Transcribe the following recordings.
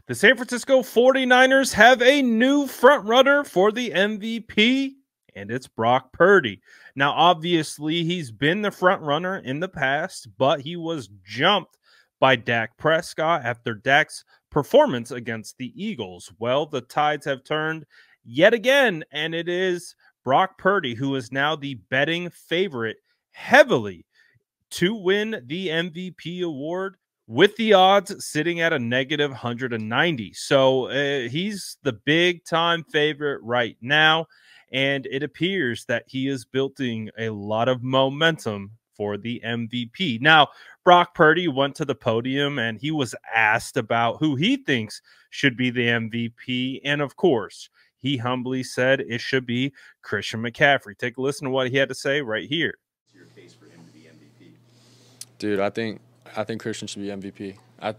The San Francisco 49ers have a new frontrunner for the MVP, and it's Brock Purdy. Now, obviously, he's been the frontrunner in the past, but he was jumped by Dak Prescott after Dak's performance against the Eagles. Well, the tides have turned yet again, and it is Brock Purdy who is now the betting favorite heavily to win the MVP award, with the odds sitting at a negative 190. So he's the big time favorite right now. And it appears that he is building a lot of momentum for the MVP. Now, Brock Purdy went to the podium and he was asked about who he thinks should be the MVP. And of course, he humbly said it should be Christian McCaffrey. Take a listen to what he had to say right here. Your case for him to be MVP? Dude, I think Christian should be MVP. I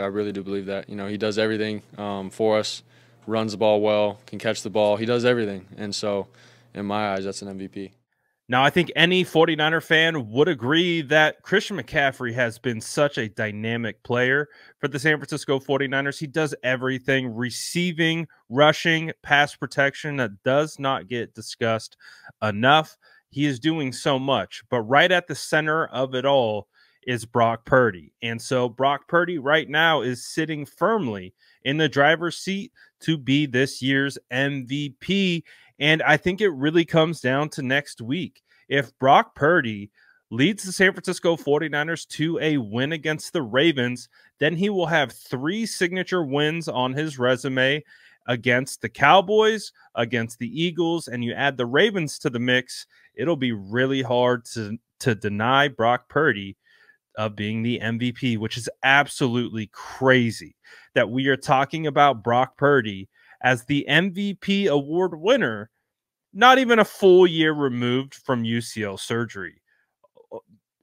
really do believe that. You know, he does everything for us, runs the ball well, can catch the ball. He does everything. And so, in my eyes, that's an MVP. Now, I think any 49er fan would agree that Christian McCaffrey has been such a dynamic player for the San Francisco 49ers. He does everything, receiving, rushing, pass protection, that does not get discussed enough. He is doing so much, but right at the center of it all is Brock Purdy. And so Brock Purdy right now is sitting firmly in the driver's seat to be this year's MVP. And I think it really comes down to next week. If Brock Purdy leads the San Francisco 49ers to a win against the Ravens, then he will have 3 signature wins on his resume against the Cowboys, against the Eagles, and you add the Ravens to the mix, it'll be really hard to deny Brock Purdy of being the MVP, which is absolutely crazy that we are talking about Brock Purdy as the MVP award winner, not even a full year removed from UCL surgery.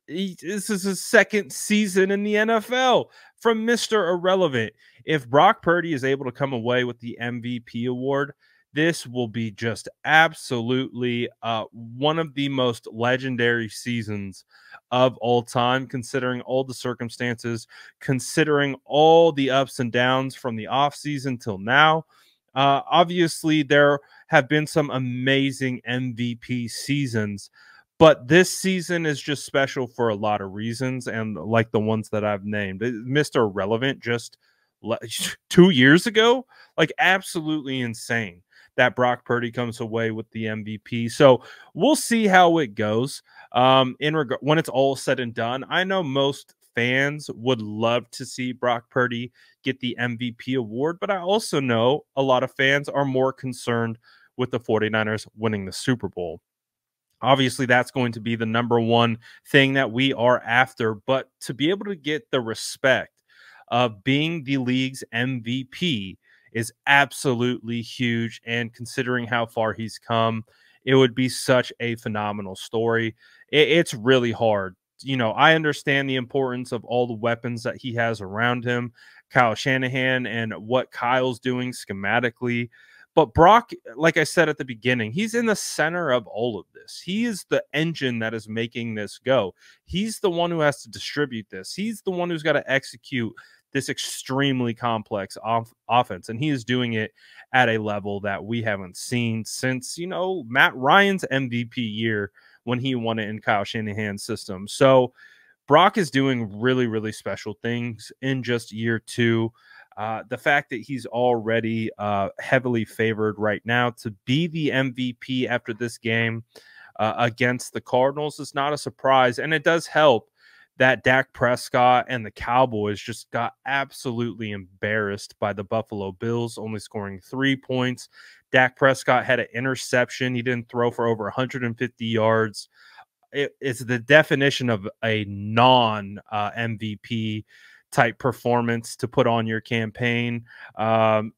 This is his second season in the NFL from Mr. Irrelevant. If Brock Purdy is able to come away with the MVP award, this will be just absolutely one of the most legendary seasons of all time, considering all the circumstances, considering all the ups and downs from the offseason till now. Obviously, there have been some amazing MVP seasons, but this season is just special for a lot of reasons, and like the ones that I've named. Mr. Irrelevant just 2 years ago, like absolutely insane that Brock Purdy comes away with the MVP. So we'll see how it goes when it's all said and done. I know most fans would love to see Brock Purdy get the MVP award, but I also know a lot of fans are more concerned with the 49ers winning the Super Bowl. Obviously, that's going to be the number one thing that we are after, but to be able to get the respect of being the league's MVP is absolutely huge, and considering how far he's come, it would be such a phenomenal story. It's really hard. You know, I understand the importance of all the weapons that he has around him, Kyle Shanahan, and what Kyle's doing schematically. But Brock, like I said at the beginning, he's in the center of all of this. He is the engine that is making this go. He's the one who has to distribute this. He's the one who's got to execute this extremely complex offense, and he is doing it at a level that we haven't seen since, you know, Matt Ryan's MVP year when he won it in Kyle Shanahan's system. So Brock is doing really, really special things in just year 2. The fact that he's already heavily favored right now to be the MVP after this game against the Cardinals is not a surprise, and it does help that Dak Prescott and the Cowboys just got absolutely embarrassed by the Buffalo Bills, only scoring 3 points. Dak Prescott had an interception. He didn't throw for over 150 yards. It's the definition of a non-MVP type performance to put on your campaign.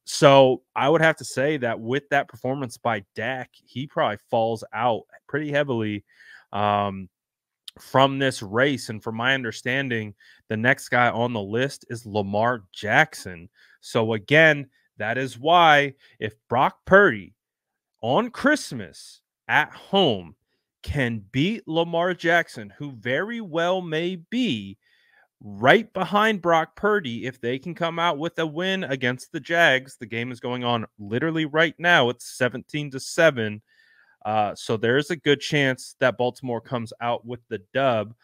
So I would have to say that with that performance by Dak, he probably falls out pretty heavily from this race. And from my understanding, the next guy on the list is Lamar Jackson. So again, that is why if Brock Purdy on Christmas at home can beat Lamar Jackson, who very well may be right behind Brock Purdy. If they can come out with a win against the Jags, the game is going on literally right now. It's 17-7. So there's a good chance that Baltimore comes out with the dub.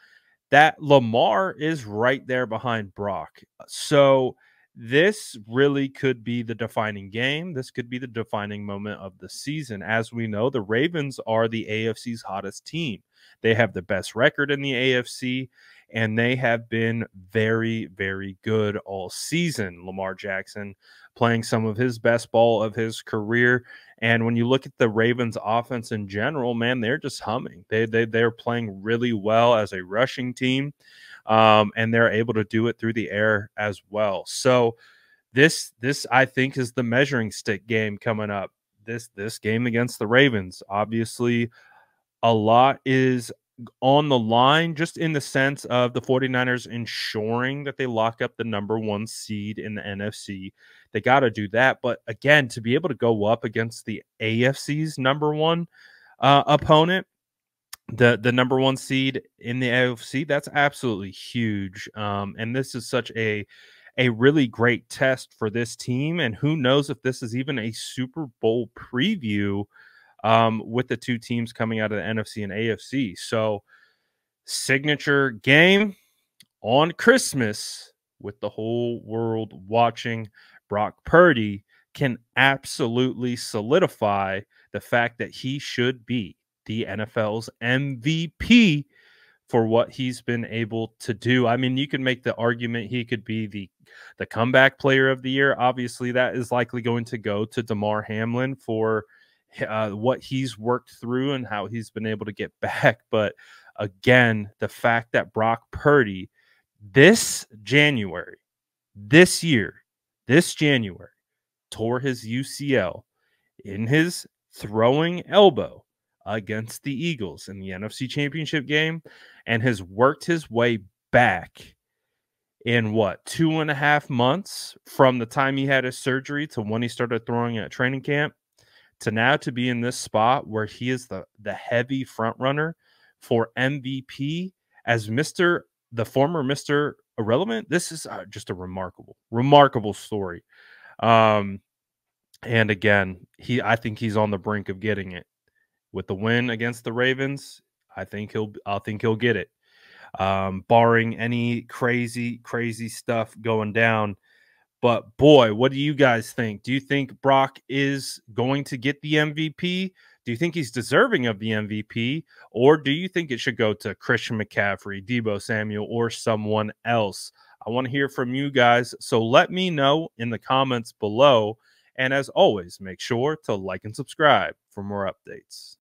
That Lamar is right there behind Brock. So this really could be the defining game. This could be the defining moment of the season. As we know, the Ravens are the AFC's hottest team. They have the best record in the AFC, and they have been very, very good all season. Lamar Jackson playing some of his best ball of his career. And when you look at the Ravens offense in general, man, they're just humming. They're playing really well as a rushing team, and they're able to do it through the air as well. So this I think is the measuring stick game coming up. This game against the Ravens, obviously a lot is on the line, just in the sense of the 49ers ensuring that they lock up the #1 seed in the NFC. They got to do that. But again, to be able to go up against the AFC's #1 opponent, the #1 seed in the AFC, that's absolutely huge. And this is such a really great test for this team. And who knows if this is even a Super Bowl preview with the two teams coming out of the NFC and AFC. So signature game on Christmas with the whole world watching. Brock Purdy can absolutely solidify the fact that he should be the NFL's MVP for what he's been able to do. I mean, you can make the argument he could be the comeback player of the year. Obviously, that is likely going to go to Damar Hamlin for what he's worked through and how he's been able to get back. But again, the fact that Brock Purdy this January tore his UCL in his throwing elbow against the Eagles in the NFC Championship game, and has worked his way back in 2.5 months from the time he had his surgery to when he started throwing at training camp, to now to be in this spot where he is the heavy front runner for MVP as the former Mr. Irrelevant. This is just a remarkable story. And again, I think he's on the brink of getting it with the win against the Ravens. I think he'll get it, barring any crazy stuff going down. But boy, what do you guys think? Do you think Brock is going to get the MVP? Do you think he's deserving of the MVP? Or do you think it should go to Christian McCaffrey, Deebo Samuel, or someone else? I want to hear from you guys. So let me know in the comments below. And as always, make sure to like and subscribe for more updates.